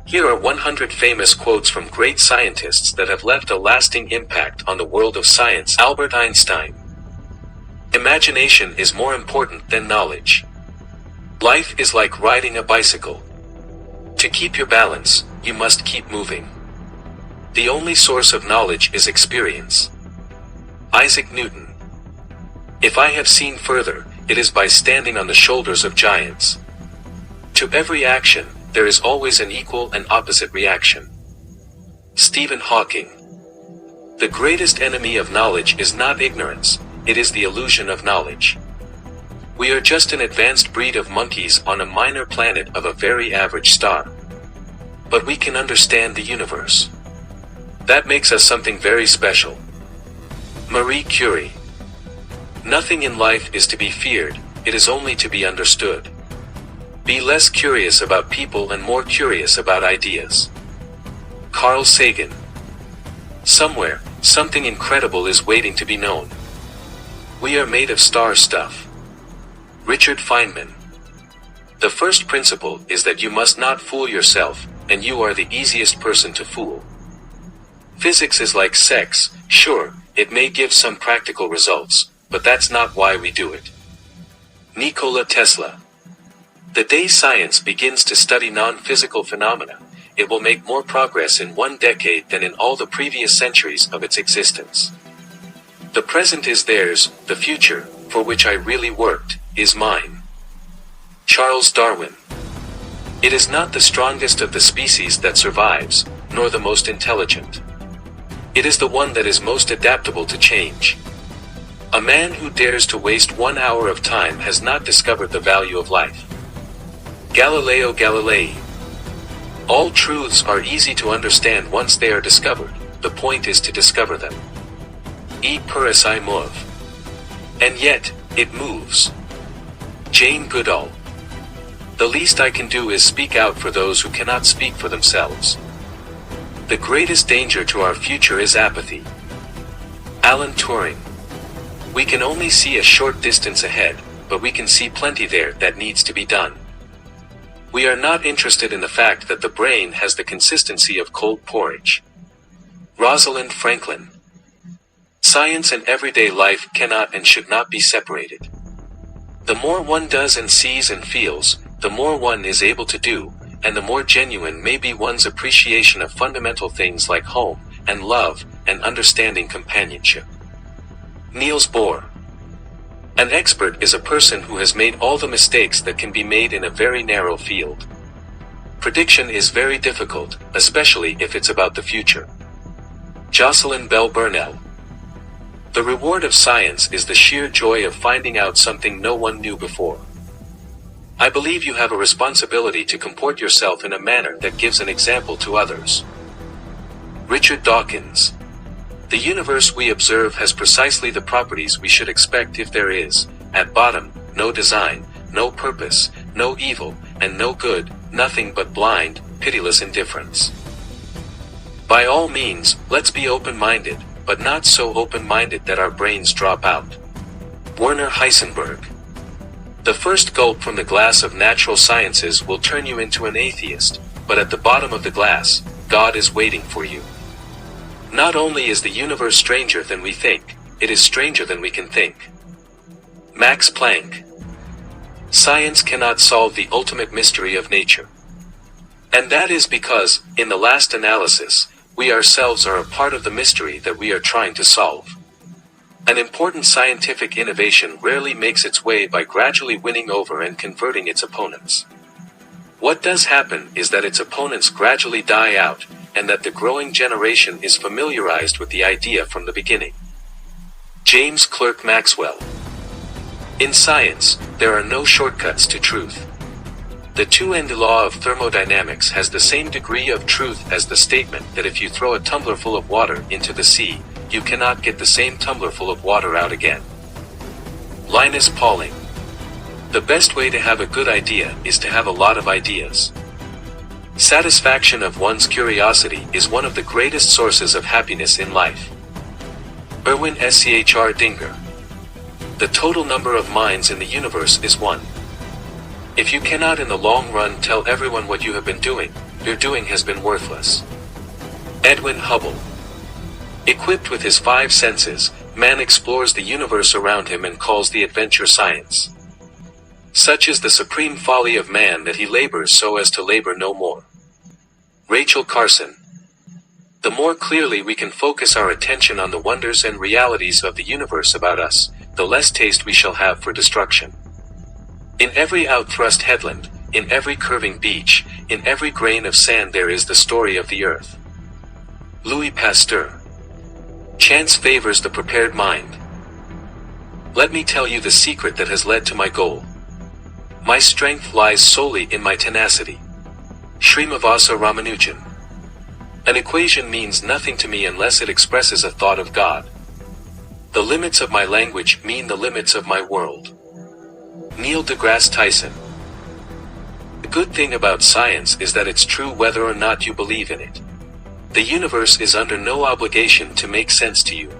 Here are 100 famous quotes from great scientists that have left a lasting impact on the world of science. Albert Einstein. Imagination is more important than knowledge. Life is like riding a bicycle. To keep your balance, you must keep moving. The only source of knowledge is experience. Isaac Newton. If I have seen further, it is by standing on the shoulders of giants. To every action, there is always an equal and opposite reaction. Stephen Hawking. The greatest enemy of knowledge is not ignorance, it is the illusion of knowledge. We are just an advanced breed of monkeys on a minor planet of a very average star. But we can understand the universe. That makes us something very special. Marie Curie. Nothing in life is to be feared, it is only to be understood. Be less curious about people and more curious about ideas. Carl Sagan. Somewhere, something incredible is waiting to be known. We are made of star stuff. Richard Feynman. The first principle is that you must not fool yourself, and you are the easiest person to fool. Physics is like sex, sure, it may give some practical results, but that's not why we do it. Nikola Tesla. The day science begins to study non-physical phenomena, it will make more progress in 1 decade than in all the previous centuries of its existence. The present is theirs, the future, for which I really worked, is mine. Charles Darwin. It is not the strongest of the species that survives, nor the most intelligent. It is the one that is most adaptable to change. A man who dares to waste 1 hour of time has not discovered the value of life. Galileo Galilei. All truths are easy to understand once they are discovered, the point is to discover them. E puris I move. And yet, it moves. Jane Goodall. The least I can do is speak out for those who cannot speak for themselves. The greatest danger to our future is apathy. Alan Turing. We can only see a short distance ahead, but we can see plenty there that needs to be done. We are not interested in the fact that the brain has the consistency of cold porridge. Rosalind Franklin. Science and everyday life cannot and should not be separated. The more one does and sees and feels, the more one is able to do, and the more genuine may be one's appreciation of fundamental things like home, and love, and understanding companionship. Niels Bohr. An expert is a person who has made all the mistakes that can be made in a very narrow field. Prediction is very difficult, especially if it's about the future. Jocelyn Bell Burnell. The reward of science is the sheer joy of finding out something no one knew before. I believe you have a responsibility to comport yourself in a manner that gives an example to others. Richard Dawkins. The universe we observe has precisely the properties we should expect if there is, at bottom, no design, no purpose, no evil, and no good, nothing but blind, pitiless indifference. By all means, let's be open-minded, but not so open-minded that our brains drop out. Werner Heisenberg. The first gulp from the glass of natural sciences will turn you into an atheist, but at the bottom of the glass, God is waiting for you. Not only is the universe stranger than we think, it is stranger than we can think. Max Planck. Science cannot solve the ultimate mystery of nature. And that is because, in the last analysis, we ourselves are a part of the mystery that we are trying to solve. An important scientific innovation rarely makes its way by gradually winning over and converting its opponents. What does happen is that its opponents gradually die out, and that the growing generation is familiarized with the idea from the beginning. James Clerk Maxwell. In science, there are no shortcuts to truth. The two-end law of thermodynamics has the same degree of truth as the statement that if you throw a tumbler full of water into the sea, you cannot get the same tumbler full of water out again. Linus Pauling. The best way to have a good idea is to have a lot of ideas. Satisfaction of one's curiosity is one of the greatest sources of happiness in life. Erwin Schr Dinger. The total number of minds in the universe is 1. If you cannot in the long run tell everyone what you have been doing, your doing has been worthless. Edwin Hubble. Equipped with his 5 senses, man explores the universe around him and calls the adventure science. Such is the supreme folly of man that he labors so as to labor no more. Rachel Carson. The more clearly we can focus our attention on the wonders and realities of the universe about us, the less taste we shall have for destruction. In every outthrust headland, in every curving beach, in every grain of sand there is the story of the earth. Louis Pasteur. Chance favors the prepared mind. Let me tell you the secret that has led to my goal. My strength lies solely in my tenacity. Srimivasa Ramanujan. An equation means nothing to me unless it expresses a thought of God. The limits of my language mean the limits of my world. Neil deGrasse Tyson. The good thing about science is that it's true whether or not you believe in it. The universe is under no obligation to make sense to you.